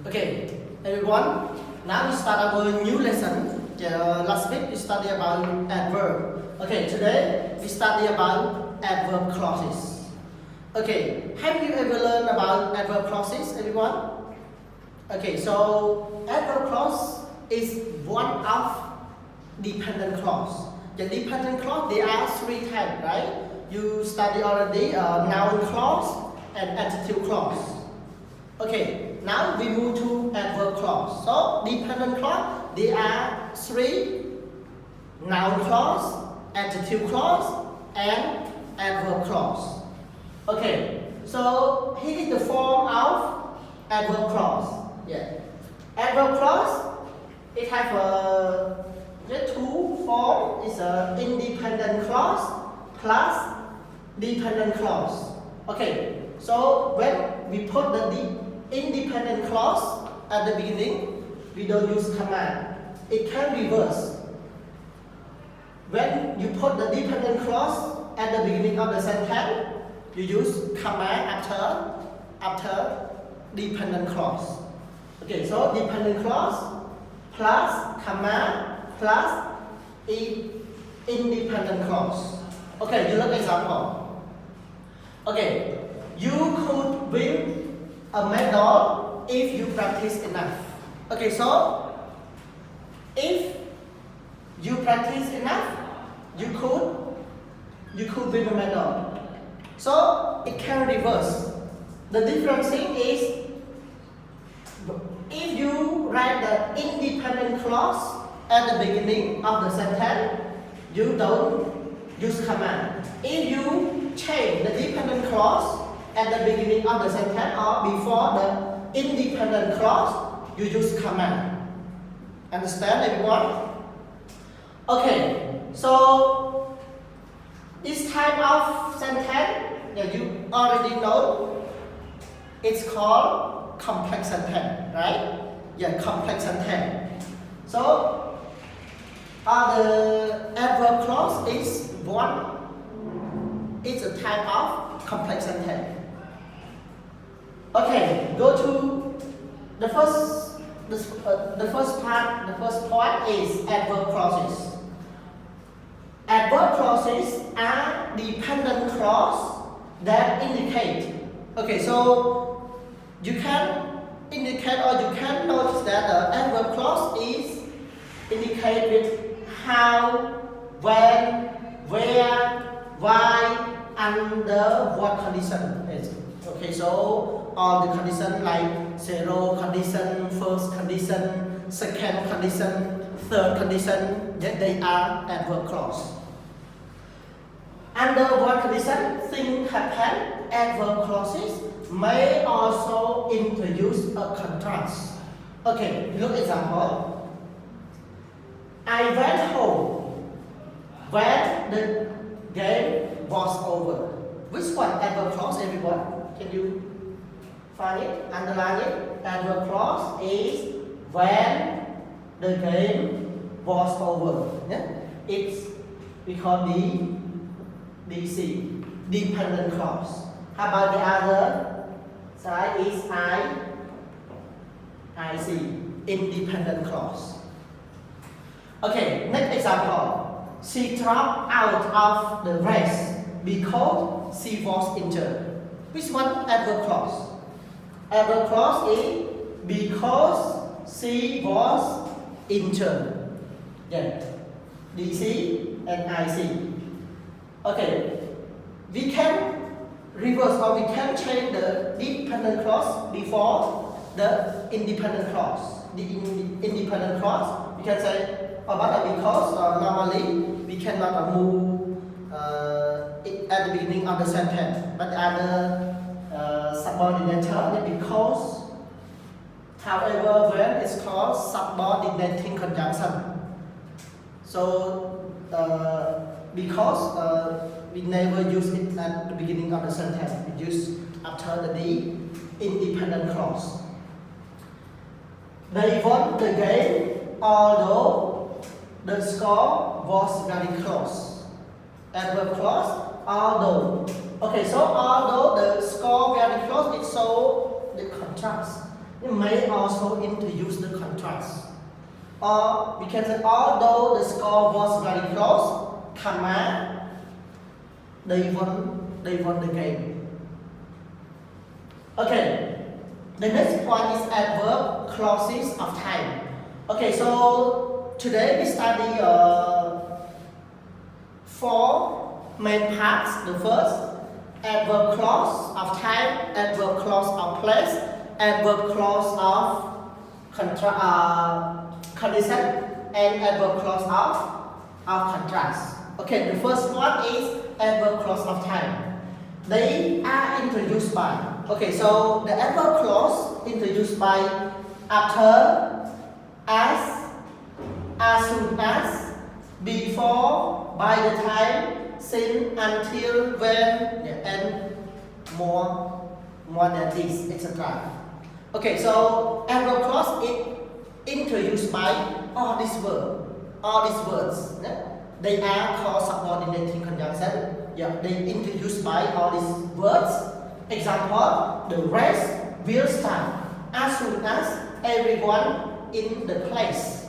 Okay, everyone. Now we start our new lesson. Last week we studied about adverb. Okay, today we study about adverb clauses. Okay, have you ever learned about adverb clauses, everyone? Okay, so adverb clause is one of dependent clause. The dependent clause, there are three types, right? You study already noun clause and adjective clause. Okay, now we move to adverb clause. So dependent clause, there are three: noun clause, adjective clause, and adverb clause. Okay, so here is the form of adverb clause. Yeah, adverb clause, it has the two forms. It's an independent clause plus dependent clause. Okay, so when we put the independent clause at the beginning, we don't use command. It can reverse. When you put the dependent clause at the beginning of the sentence, you use command after dependent clause. Okay, so dependent clause plus command plus independent clause. Okay, you look example. Okay, you could win a medal if you practice enough. Okay, so if you practice enough, you could win a medal. So it can reverse. The difference thing is, if you write the independent clause at the beginning of the sentence, you don't use command. If you change the dependent clause at the beginning of the sentence or before the independent clause, you use command. Understand, everyone? Okay, so this type of sentence that you already know, it's called complex sentence, right? Yeah, complex sentence. So the adverb clause is it's a type of complex sentence. Okay, go to the first point is adverb clauses. Adverb clauses are dependent clause that indicate. Okay, so you can indicate or you can notice that the adverb clause is indicate with how, when, where, why, under what condition is. Okay, so all the conditions like zero condition, first condition, second condition, third condition, they are adverb clause. Under what condition things happen, adverb clauses may also introduce a contrast. Okay, look example. I went home when the game was over. Which one adverb clause, everyone? Can you find it? Underline it. Adverb clause is when the game was over. Yeah? We call DC, dependent clause. How about the other side is IC, independent clause. Okay, next example. She dropped out of the race because she was injured. Which one adverb clause? Adverb clause is because she was injured. Yeah, DC and IC. Okay, we can reverse or we can change the dependent clause before the independent clause. The independent clause, we can say about because normally we cannot move it at the beginning of the sentence, but the other subordinate term because. However, when it's called subordinating conjunction. So because we never use it at the beginning of the sentence, we use after the independent clause. They won the game although the score was very close. Adverb clause, although. Okay, so although the score very close, it shows the contrast. You may also introduce the contrast. Or we can say although the score was very close, comma, they won the game. Okay, the next point is adverb clauses of time. Okay, so today we study 4 main parts. The first, adverb clause of time, adverb clause of place, adverb clause of condition, and adverb clause of contrast. Okay, the first one is adverb clause of time. They are introduced by. Okay, so the adverb clause introduced by after, as soon as, before, by the time, since, until, when, and more than this, etc. Okay, so adverb clause is introduced by all these words. Yeah? They are called subordinating conjunction. Yeah, they introduced by all these words. Example, the race will start as soon as everyone in the place.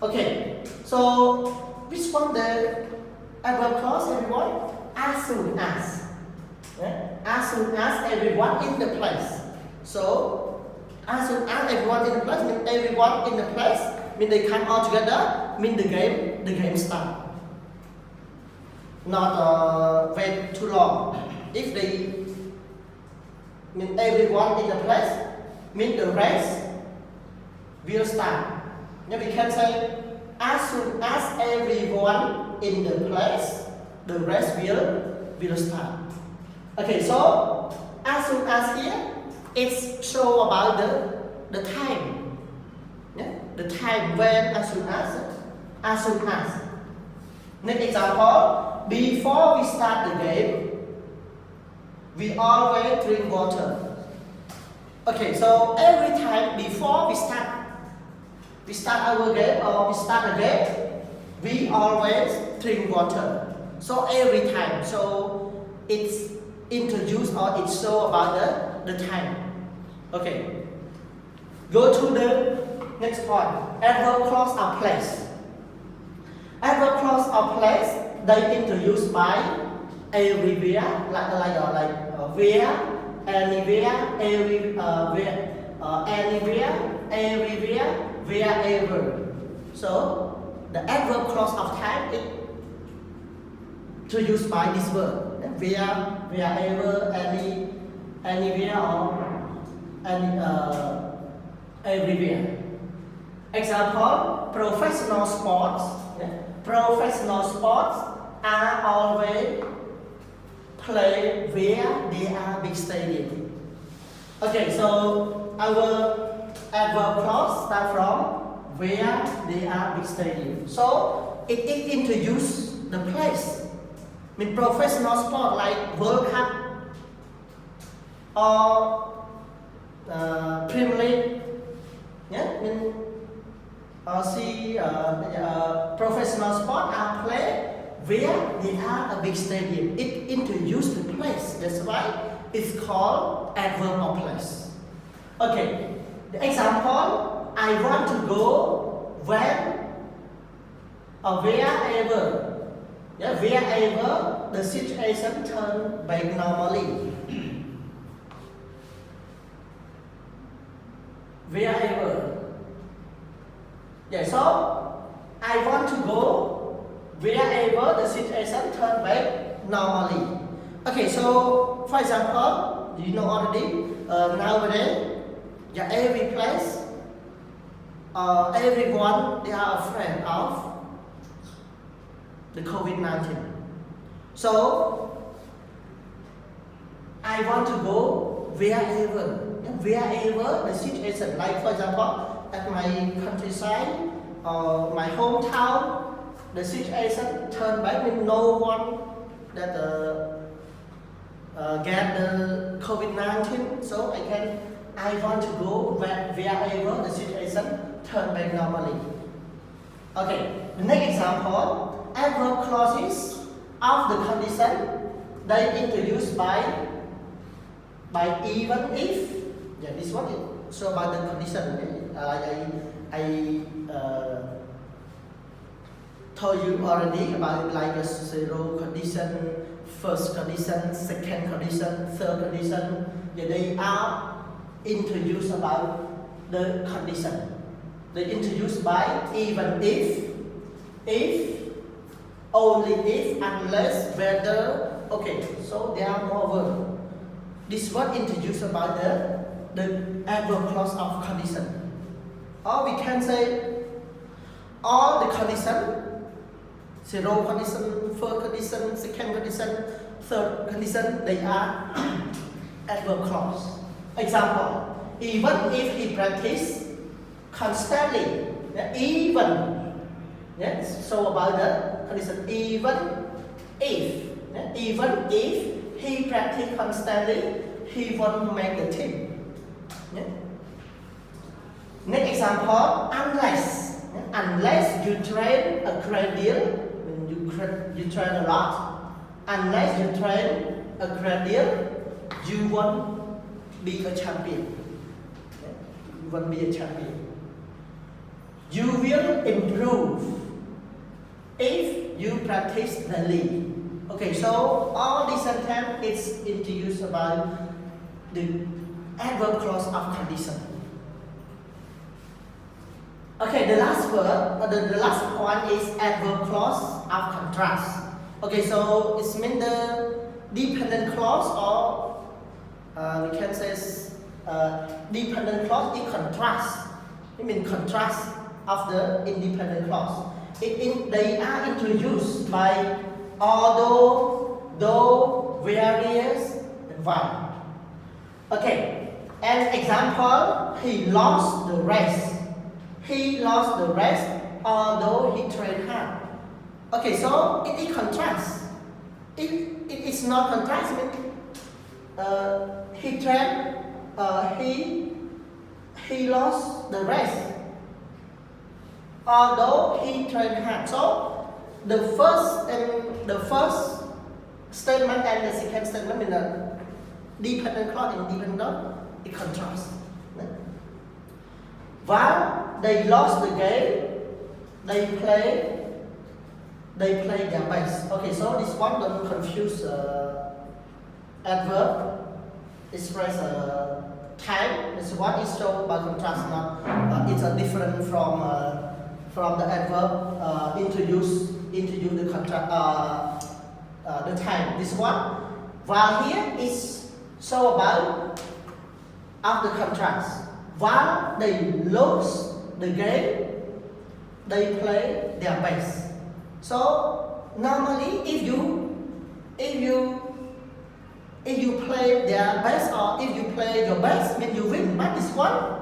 Okay, so which one the adverb clause, everyone? As soon as. Yeah? As soon as everyone in the place. So, as soon as everyone in the place means everyone in the place, means they come all together, means the game starts. Not wait too long. If they mean everyone in the place, means the race will start. Now we can say as soon as everyone in the place, the race will start. Okay, so as soon as here, it's show about the time. Yeah? The time when as soon as. Next example, before we start the game, we always drink water. Okay, so every time before we start our game or we start a game, we always drink water. So every time, so it's introduced or it show about the time. Okay, go to the next point. Adverb clause of place. Adverb clause of place, they introduced by everywhere, like where, anywhere, everywhere, wherever. So the adverb clause of time is introduced by this word. Where, wherever, anywhere, or everywhere. Example, professional sports. Professional sports are always played where there are big stadiums. Okay, so our adverb clause starts from where there are big stadiums. So it introduces the place. I mean professional sport like World Cup or Premier League. Yeah, professional sport are played where they are a big stadium. It introduces the place. That's why it's called adverb of place. Okay, the example, I want to go when or wherever. Yeah, wherever the situation turns back normally. Wherever. Yeah, so I want to go wherever the situation turns back normally. Okay, so for example, you know already, nowadays, yeah, every place, everyone, they are afraid of the COVID-19. So I want to go wherever the situation, like for example, at my countryside or my hometown, the situation turned back with no one that get the COVID-19. So I want to go wherever the situation turn back normally. Okay, the next example, adverb clauses of the condition, they introduced by even if. Yeah, this one is so about the condition, I told you already about like a zero condition, first condition, second condition, third condition. Yeah, they are introduced about the condition. They introduced by even if, only if, unless, whether. Okay, so there are more verbs. This word introduced about the adverb clause of condition. Or we can say all the condition, zero condition, first condition, second condition, third condition, they are adverb clause. Example, even if he practice constantly, even, yes, so about the condition, even if he practice constantly, he won't make the team. Yeah? Next example, unless you train a great deal, you train a lot. Unless you train a great deal, you won't be a champion. Yeah? You won't be a champion. You will improve if you practice daily. Okay, so all these sentences is introduced about the adverb clause of condition. Okay, the last word, the last point is adverb clause of contrast. Okay, so it means the dependent clause, or we can say dependent clause in contrast. It means contrast of the independent clause. They are introduced by although, though, various, and while. Okay, an example, he lost the race. He lost the race although he trained hard. Okay, so it is contrast. It is not contrast, he trained, he lost the race although he trained hard. So the first statement and the second statement in the dependent clause and dependent, it contrasts. While they lost the game, they play their best. Okay, so this one don't confuse adverb express time. This one is shown by contrast. Not it's a different from the adverb introduce the contrast the time. This one, while here is so about after contrast. While they lose the game, they play their best. So normally, if you play their best, or if you play your best, means you win. But this one,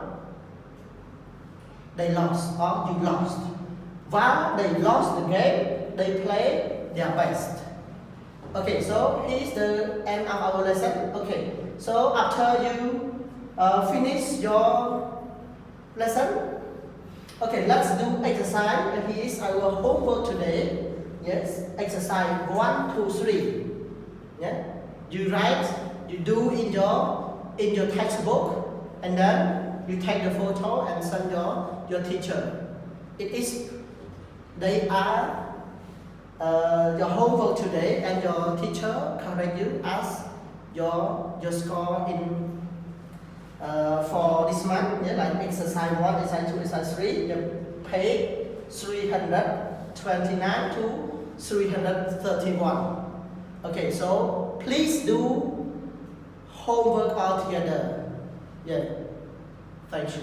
they lost or you lost. While they lost the game, they play their best. Okay, so here's the end of our lesson. Okay, so after you finish your lesson, okay, let's do exercise. And here is our homework today. Yes, exercise 1, 2, 3. Yeah, you write, you do in your textbook, and then you take the photo and send your teacher. They are your homework today, and your teacher correct you as your score in for this month. Yeah, like exercise 1, exercise 2, exercise 3, the page 329 to 331. Okay, so please do homework all together. Yeah, thank you.